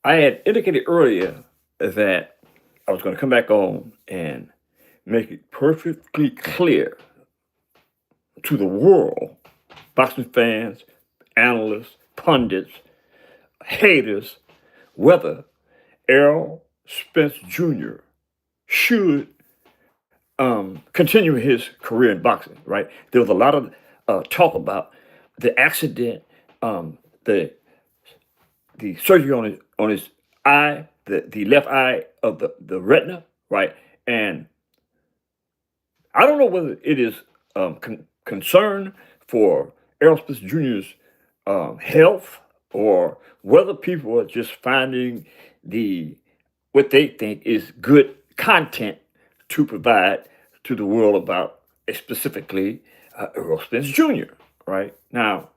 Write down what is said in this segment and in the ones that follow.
I had indicated earlier that I was going to come back on and make it perfectly clear to the world, boxing fans, analysts, pundits, haters, whether Errol Spence Jr. should continue his career in boxing. Right? There was a lot of talk about the accident, the surgery on his eye, the left eye of the retina, right? And I don't know whether it is concern for Errol Spence Jr.'s health, or whether people are just finding the what they think is good content to provide to the world about specifically Errol Spence Jr. Right now,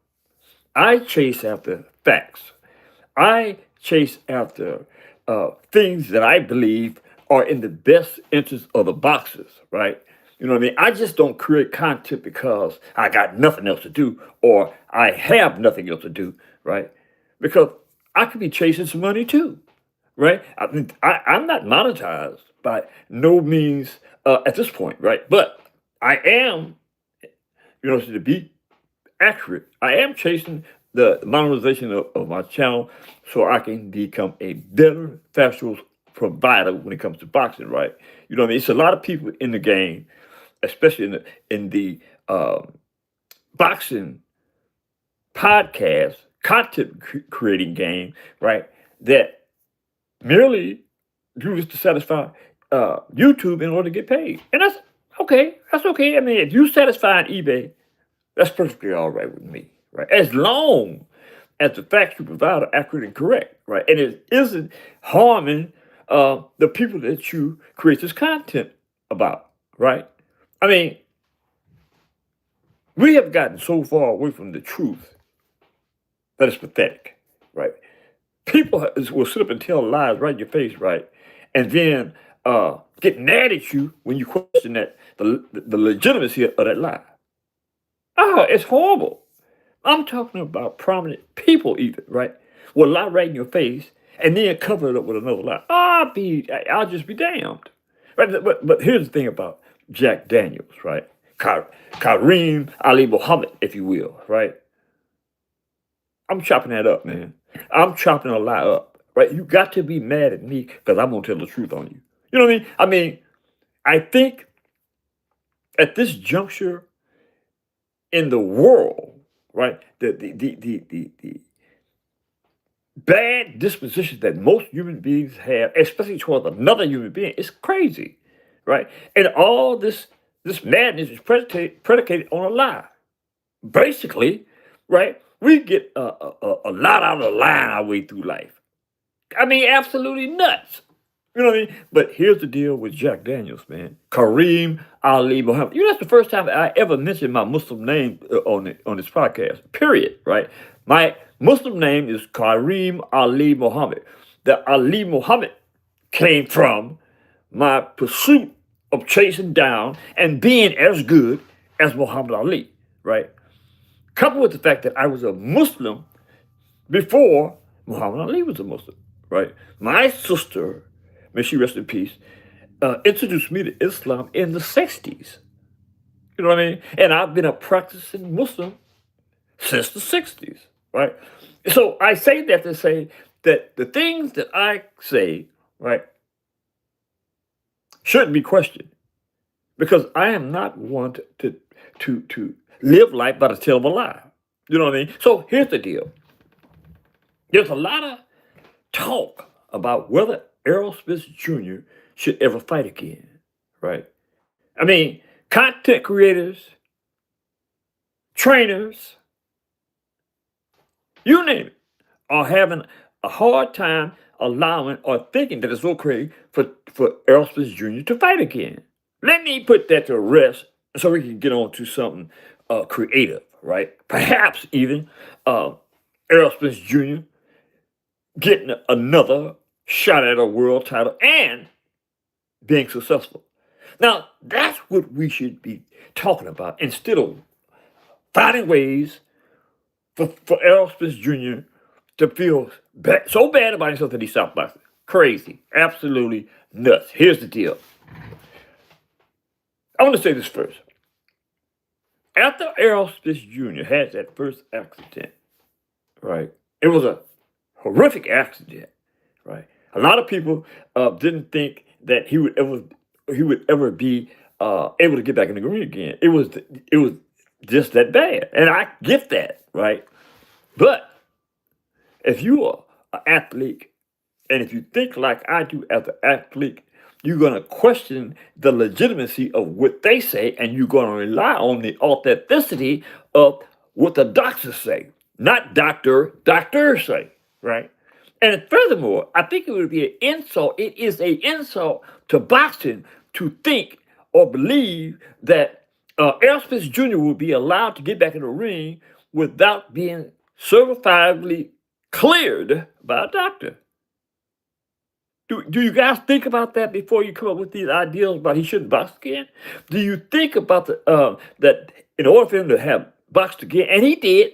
I chase after facts. I chase after things that I believe are in the best interest of the boxers, right? You know what I mean? I just don't create content because I got nothing else to do or I have nothing else to do, right? Because I could be chasing some money too, right? I'm not monetized by no means at this point, right? But I am, to be accurate, I am chasing the monetization of my channel so I can become a better factual provider when it comes to boxing, right? You know what I mean? It's a lot of people in the game, especially in the boxing podcast content creating game, right? That merely do this to satisfy YouTube in order to get paid, and that's okay. That's okay. I mean, if you satisfy eBay, that's perfectly all right with me, right? As long as the facts you provide are accurate and correct, right? And it isn't harming the people that you create this content about, right? I mean, we have gotten so far away from the truth that it's pathetic, right? People will sit up and tell lies right in your face, right? And then get mad at you when you question the legitimacy of that lie. Oh, it's horrible. I'm talking about prominent people, even, right? Will lie right in your face and then cover it up with another lie. I'll just be damned. Right? But here's the thing about Jack Daniels, right? Kareem Ali Muhammad, if you will, right? I'm chopping that up, man. I'm chopping a lie up, right? You got to be mad at me because I'm gonna tell the truth on you. You know what I mean? I think at this juncture in the world, right, the bad disposition that most human beings have, especially towards another human being, is crazy, right? And all this madness is predicated on a lie. Basically, right? We get a lot out of line our way through life. I mean, absolutely nuts. You know what I mean? But here's the deal with Jack Daniels, man. Kareem Ali Muhammad. That's the first time I ever mentioned my Muslim name on this podcast. Period. Right? My Muslim name is Kareem Ali Muhammad. The Ali Muhammad came from my pursuit of chasing down and being as good as Muhammad Ali. Right? Coupled with the fact that I was a Muslim before Muhammad Ali was a Muslim. Right? My sister, may she rest in peace, introduced me to Islam in the 60s. You know what I mean? And I've been a practicing Muslim since the 60s, right? So I say that to say that the things that I say, right, shouldn't be questioned because I am not one to live life by the tail of a lie. You know what I mean? So here's the deal. There's a lot of talk about whether Errol Spence Jr. should ever fight again, right? I mean, content creators, trainers, you name it, are having a hard time allowing or thinking that it's okay for Errol Spence Jr. to fight again. Let me put that to rest so we can get on to something creative, right? Perhaps even Errol Spence Jr. getting another shot at a world title and being successful. Now, that's what we should be talking about instead of finding ways for Errol Spence Jr. to feel so bad about himself that he stopped boxing. Crazy. Absolutely nuts. Here's the deal. I want to say this first. After Errol Spence Jr. had that first accident, right? It was a horrific accident, right? A lot of people didn't think that he would ever be able to get back in the ring again. It was just that bad, and I get that, right? But if you are an athlete, and if you think like I do as an athlete, you're going to question the legitimacy of what they say, and you're going to rely on the authenticity of what the doctors say, not doctors say, right? And furthermore, I think it would be an insult. It is an insult to boxing to think or believe that Errol Spence Jr. will be allowed to get back in the ring without being certifiably cleared by a doctor. Do you guys think about that before you come up with these ideas about he shouldn't box again? Do you think about that in order for him to have boxed again, and he did,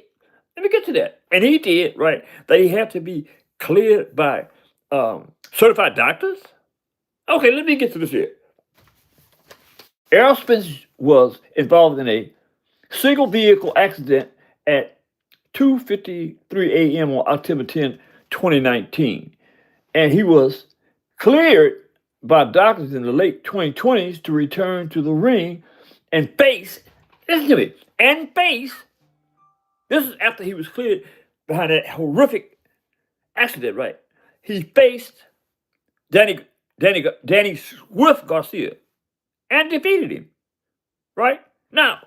let me get to that, and he did, right, that he had to be cleared by certified doctors? Okay, let me get to this here. Errol Spence was involved in a single vehicle accident at 2:53 a.m. on October 10, 2019, and he was cleared by doctors in the late 2020s to return to the ring and face, listen to me, this is after he was cleared behind that horrific accident, right? He faced Danny Swift Garcia and defeated him, right? Now,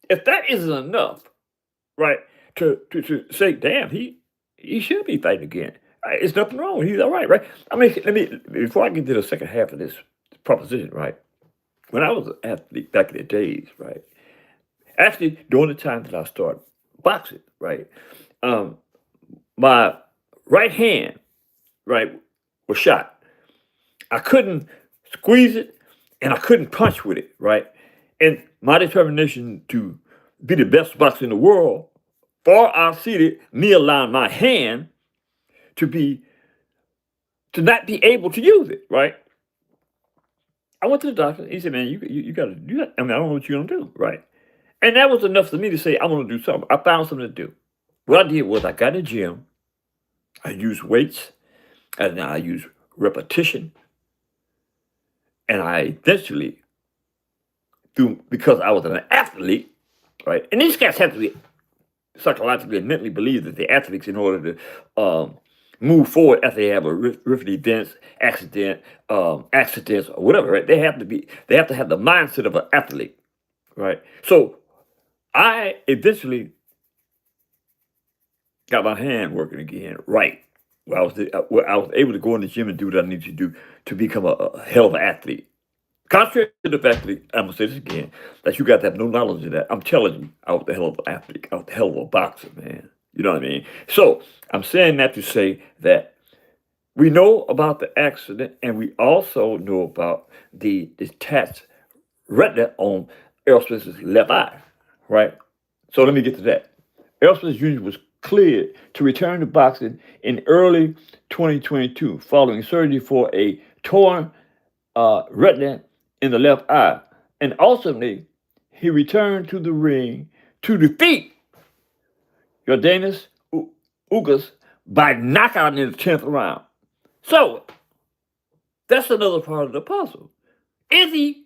if that isn't enough, right, to say, damn, he should be fighting again. It's nothing wrong. He's all right? I mean, before I get to the second half of this proposition, right? When I was an athlete back in the days, right? Actually, during the time that I started boxing, right? My right hand, right, was shot. I couldn't squeeze it, and I couldn't punch with it, right? And my determination to be the best boxer in the world far outseated me allowing my hand to not be able to use it, right? I went to the doctor. He said, "Man, you got to do that. I mean, I don't know what you're gonna do, right?" And that was enough for me to say, "I'm gonna do something." I found something to do. What I did was I got in the gym. I used weights, and I used repetition, and I eventually, through because I was an athlete, right? And these guys have to be psychologically and mentally believe that they're athletes in order to move forward after they have a horrific events, accidents or whatever, right? They have to have the mindset of an athlete, right? So I eventually got my hand working again, right? Where I was able to go in the gym and do what I needed to do to become a hell of an athlete. Contrary to the fact that, I'm going to say this again, that you got to have no knowledge of that. I'm telling you, I was the hell of an athlete. I was the hell of a boxer, man. You know what I mean? So I'm saying that to say that we know about the accident, and we also know about the detached retina on Errol Spence's left eye, right? So let me get to that. Errol Spence Jr. was cleared to return to boxing in early 2022 following surgery for a torn retina in the left eye. And ultimately, he returned to the ring to defeat Jordanis Ugas by knockout in the 10th round. So, that's another part of the puzzle. Is he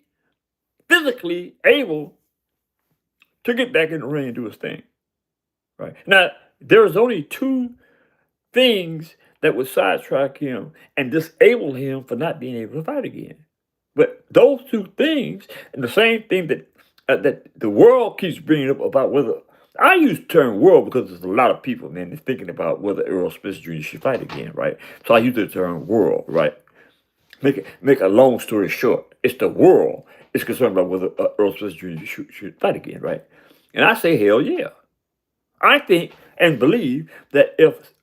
physically able to get back in the ring and do his thing? Right. Now, there's only two things that would sidetrack him and disable him for not being able to fight again. But those two things, and the same thing that the world keeps bringing up about whether, I use the term world because there's a lot of people, man, that's thinking about whether Errol Spence Jr. should fight again, right? So I use the term world, right? Make a long story short, it's the world is concerned about whether Errol Spence Jr. should fight again, right? And I say, hell yeah. I think and believe that if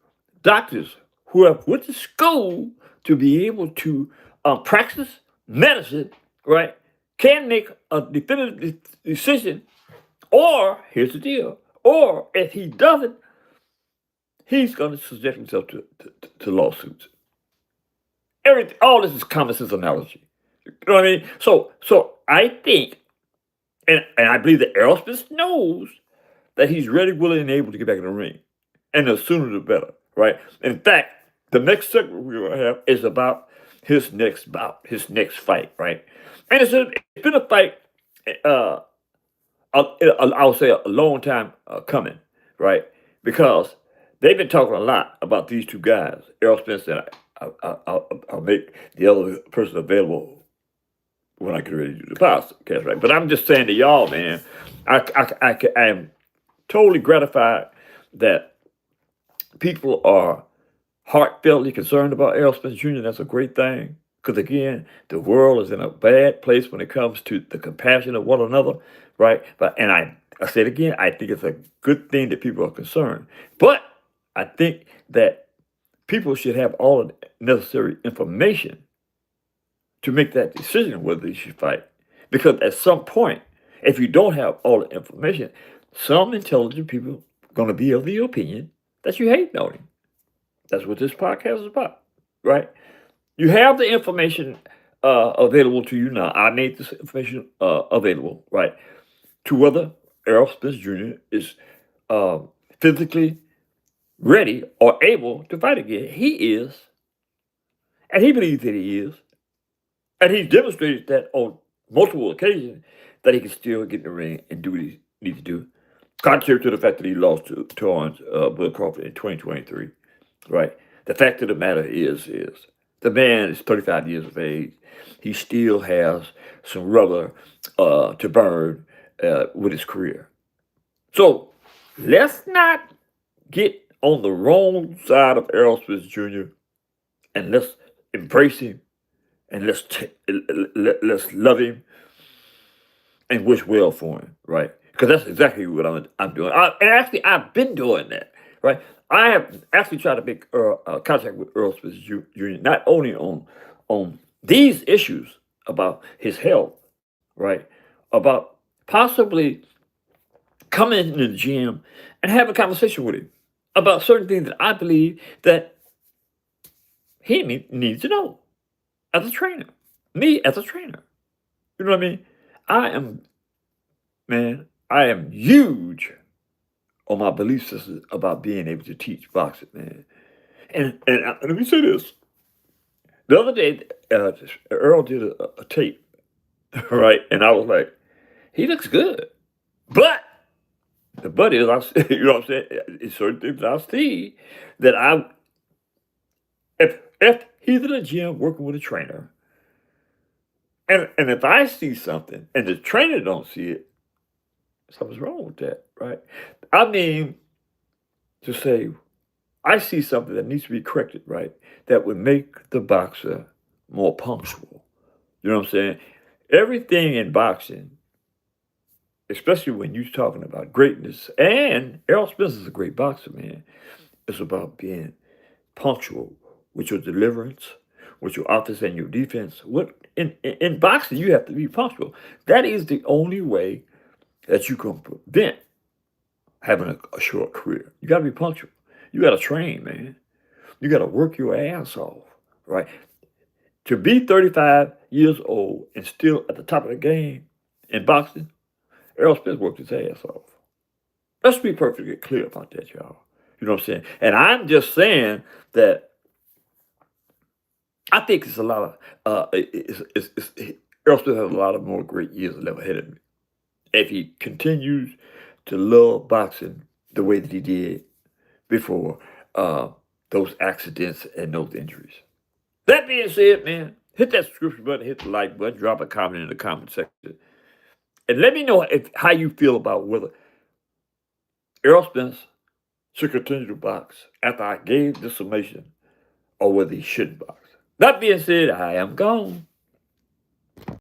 doctors who have went to school to be able to practice medicine, right, can make a definitive decision, or here's the deal, or if he doesn't, he's going to subject himself to lawsuits. All this is common sense analogy. You know what I mean? So I think, and I believe that Errol Spence knows that he's ready, willing, and able to get back in the ring. And the sooner the better, right? In fact, the next segment we're going to have is about his next bout, his next fight, right? And it's been a fight, uh, I'll say a long time coming, right? Because they've been talking a lot about these two guys, Errol Spence, and I'll make the other person available when I get ready to do the podcast, right? But I'm just saying to y'all, man, I am totally gratified that people are heartfeltly concerned about Errol Spence Jr. That's a great thing. Because again, the world is in a bad place when it comes to the compassion of one another, right? And I say it again, I think it's a good thing that people are concerned. But I think that people should have all the necessary information to make that decision whether they should fight. Because at some point, if you don't have all the information, some intelligent people are going to be of the opinion that you hate on him. That's what this podcast is about, right? You have the information available to you now. I made this information available, right, to whether Errol Spence Jr. is physically ready or able to fight again. He is, and he believes that he is, and he's demonstrated that on multiple occasions that he can still get in the ring and do what he needs to do, contrary to the fact that he lost to Torrance Bud Crawford in 2023, right? The fact of the matter is the man is 35 years of age. He still has some rubber to burn with his career. So let's not get on the wrong side of Errol Spence Jr. and let's embrace him and let's love him and wish well for him, right? Because that's exactly what I'm doing. And actually, I've been doing that, right? I have actually tried to make contact with Errol Spence Jr. not only on these issues about his health, right? About possibly coming into the gym and have a conversation with him about certain things that I believe that he needs to know as a trainer. Me as a trainer. You know what I mean? I am huge on my belief system about being able to teach boxing, man. And let me say this. The other day, Earl did a tape, right? And I was like, he looks good. But the but is, you know what I'm saying? It's certain things I see that if he's in the gym working with a trainer, and if I see something and the trainer don't see it, something's wrong with that, right? I mean, to say, I see something that needs to be corrected, right? That would make the boxer more punctual. You know what I'm saying? Everything in boxing, especially when you're talking about greatness, and Errol Spence is a great boxer, man. It's about being punctual with your deliverance, with your offense and your defense. In boxing, you have to be punctual. That is the only way that you can prevent having a short career. You got to be punctual. You got to train, man. You got to work your ass off, right? To be 35 years old and still at the top of the game in boxing, Errol Spence worked his ass off. Let's be perfectly clear about that, y'all. You know what I'm saying? And I'm just saying that I think it's a lot of, Errol Spence has a lot of more great years left ahead of him. If he continues to love boxing the way that he did before those accidents and those injuries. That being said, man, hit that subscription button, hit the like button, drop a comment in the comment section. And let me know how you feel about whether Errol Spence should continue to box after I gave this summation or whether he shouldn't box. That being said, I am gone.